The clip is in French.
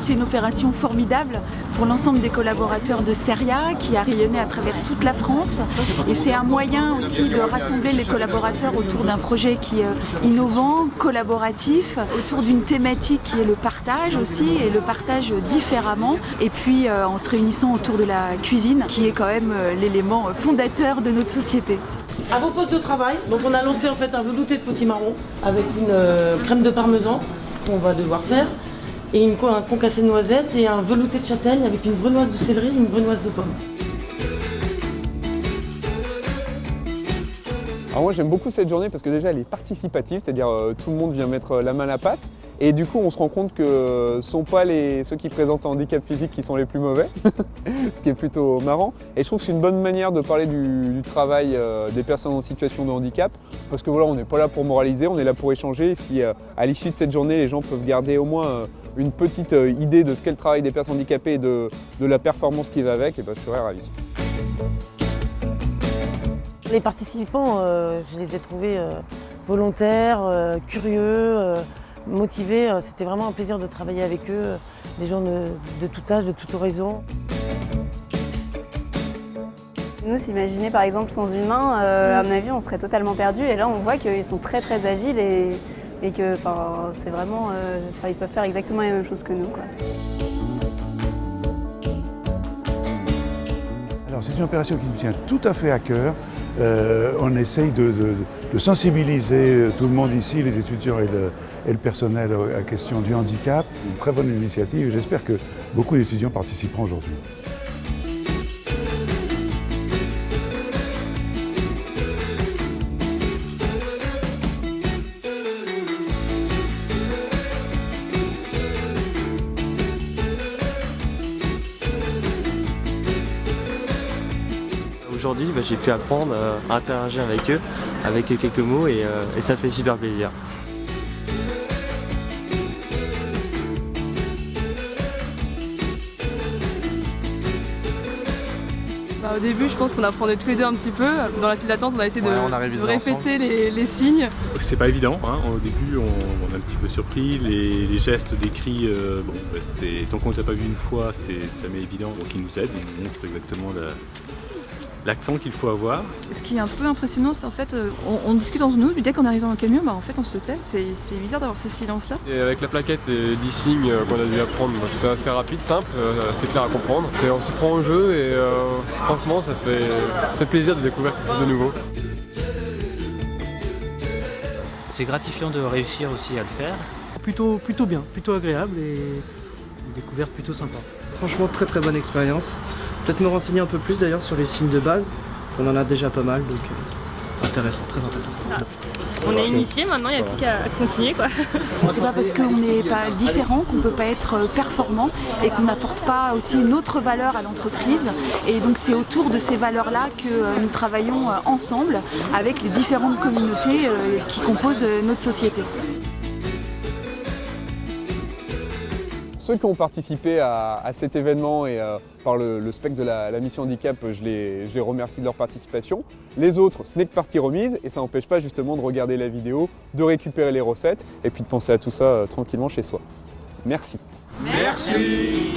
c'est une opération formidable pour l'ensemble des collaborateurs de Steria qui a rayonné à travers toute la France. Et c'est un moyen aussi de rassembler les collaborateurs autour d'un projet qui est innovant, collaboratif, autour d'une thématique qui est le partage aussi, et le partage différemment. Et puis en se réunissant autour de la cuisine, qui est quand même l'élément fondateur de notre société. À vos postes de travail, donc on a lancé en fait un velouté de potimarron avec une crème de parmesan qu'on va devoir faire, et un concassé de noisettes et un velouté de châtaigne avec une brunoise de céleri et une brunoise de pomme. Alors moi j'aime beaucoup cette journée parce que déjà elle est participative, c'est-à-dire tout le monde vient mettre la main à la pâte. Et du coup, on se rend compte que ce ne sont pas ceux qui présentent un handicap physique qui sont les plus mauvais, ce qui est plutôt marrant. Et je trouve que c'est une bonne manière de parler du travail des personnes en situation de handicap, parce que voilà, on n'est pas là pour moraliser, on est là pour échanger. Et si à l'issue de cette journée, les gens peuvent garder au moins une petite idée de ce qu'est le travail des personnes handicapées et de la performance qui va avec, et ben, je serais ravi. Les participants, je les ai trouvés volontaires, curieux, motivés. C'était vraiment un plaisir de travailler avec eux, des gens de tout âge, de tout horizon. Nous, s'imaginer par exemple sans une main, à mon avis, on serait totalement perdus. Et là, on voit qu'ils sont très très agiles et que c'est vraiment, ils peuvent faire exactement la même chose que nous, quoi. Alors c'est une opération qui nous tient tout à fait à cœur. On essaye de sensibiliser tout le monde ici, les étudiants et le personnel à la question du handicap. Une très bonne initiative et j'espère que beaucoup d'étudiants participeront aujourd'hui. Aujourd'hui, j'ai pu apprendre à interagir avec eux, avec quelques mots et ça fait super plaisir. Au début, je pense qu'on apprenait tous les deux un petit peu. Dans la file d'attente, on a essayé de répéter les signes. C'est pas évident, hein. Au début, on est un petit peu surpris. Les gestes décrits, tant qu'on ne t'a pas vu une fois, c'est jamais évident. Donc ils nous aident, ils nous montrent exactement l'accent qu'il faut avoir. Ce qui est un peu impressionnant, c'est en fait, on discute entre nous, dès qu'on arrive dans le camion, en fait on se tait. C'est bizarre d'avoir ce silence-là. Et avec la plaquette, les 10 signes qu'on a dû apprendre, c'était assez rapide, simple, assez clair à comprendre. On se prend au jeu et franchement, ça fait plaisir de découvrir quelque chose de nouveau. C'est gratifiant de réussir aussi à le faire. Plutôt bien, plutôt agréable et une découverte plutôt sympa. Franchement, très très bonne expérience. Peut-être me renseigner un peu plus d'ailleurs sur les signes de base. On en a déjà pas mal, donc intéressant, très intéressant. On est initié maintenant, il n'y a plus qu'à continuer, quoi. C'est pas parce qu'on n'est pas différent qu'on ne peut pas être performant et qu'on n'apporte pas aussi une autre valeur à l'entreprise. Et donc c'est autour de ces valeurs-là que nous travaillons ensemble avec les différentes communautés qui composent notre société. Ceux qui ont participé à cet événement et par le spectre de la mission handicap, je les remercie de leur participation. Les autres, ce n'est que partie remise et ça n'empêche pas justement de regarder la vidéo, de récupérer les recettes et puis de penser à tout ça tranquillement chez soi. Merci. Merci.